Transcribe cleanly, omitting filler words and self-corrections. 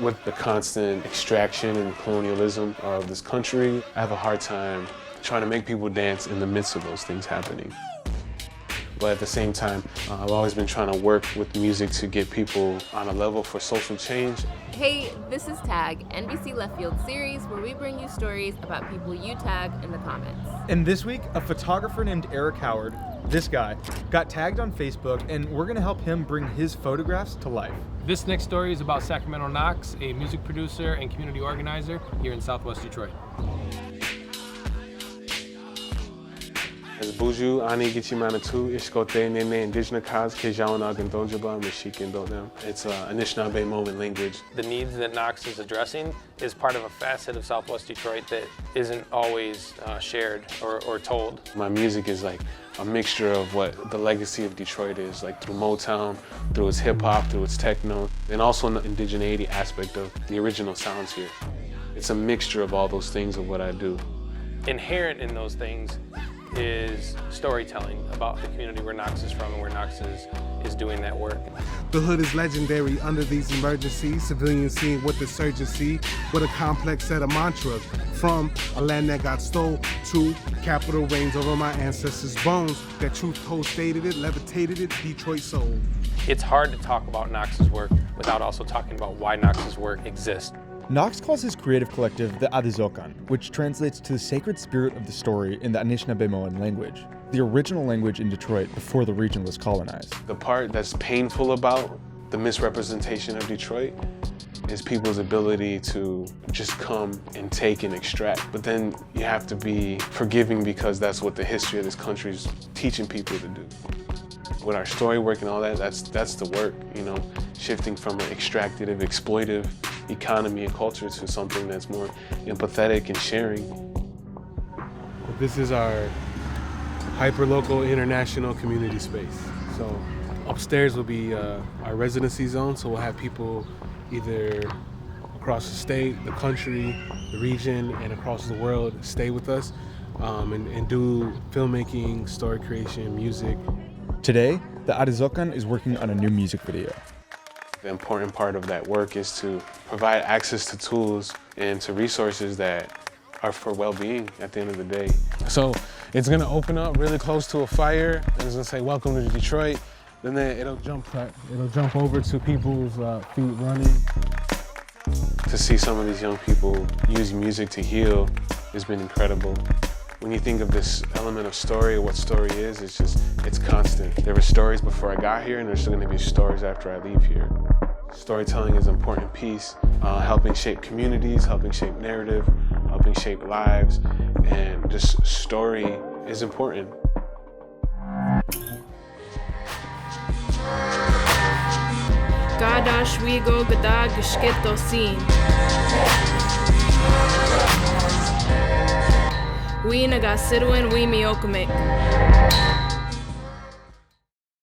With the constant extraction and colonialism of this country, I have a hard time trying to make people dance in the midst of those things happening. But at the same time, I've always been trying to work with music to get people on a level for social change. Hey, this is Tag, NBC Left Field series where we bring you stories about people you tag in the comments. And this week, a photographer named Erik Howard, this guy, got tagged on Facebook, and we're gonna help him bring his photographs to life. This next story is about Sacramento Knoxx, a music producer and community organizer here in Southwest Detroit. As Buju, Ani Gichimana Tu, Ishkote, Nene, Indigenous Kaz, Kejawana, Gandonjaba, Meshikin, Dotem. It's Anishinaabe-Moan language. The needs that Knoxx is addressing is part of a facet of Southwest Detroit that isn't always shared or told. My music is like a mixture of what the legacy of Detroit is, like through Motown, through its hip hop, through its techno, and also the indigeneity aspect of the original sounds here. It's a mixture of all those things of what I do. Inherent in those things is storytelling about the community where Knoxx is from and where Knoxx is doing that work. The hood is legendary under these emergencies. Civilians seeing what the surgeons see, with a complex set of mantras. From a land that got stole to capital reigns over my ancestors' bones. That truth told stated it, levitated it, Detroit soul. It's hard to talk about Knoxx's work without also talking about why Knoxx's work exists. Knoxx calls his creative collective the Adizokan, which translates to the sacred spirit of the story in the Anishinaabe-Moan language, the original language in Detroit before the region was colonized. The part that's painful about the misrepresentation of Detroit is people's ability to just come and take and extract. But then you have to be forgiving because that's what the history of this country is teaching people to do. With our story work and all that, that's the work, you know, shifting from an extractive, exploitive economy and culture to something that's more empathetic and sharing. This is our hyper-local international community space. So upstairs will be our residency zone, so we'll have people either across the state, the country, the region, and across the world stay with us and do filmmaking, story creation, music. Today, the Adizokan is working on a new music video. The important part of that work is to provide access to tools and to resources that are for well-being at the end of the day. So it's gonna open up really close to a fire, and it's gonna say, "Welcome to Detroit." Then it'll jump over to people's feet running. To see some of these young people use music to heal has been incredible. When you think of this element of story, or what story is, it's constant. There were stories before I got here, and there's still gonna be stories after I leave here. Storytelling is an important piece, helping shape communities, helping shape narrative, helping shape lives, and just story is important. Gada shwigo gada gishkito sin. We naga sidwin we miokamik.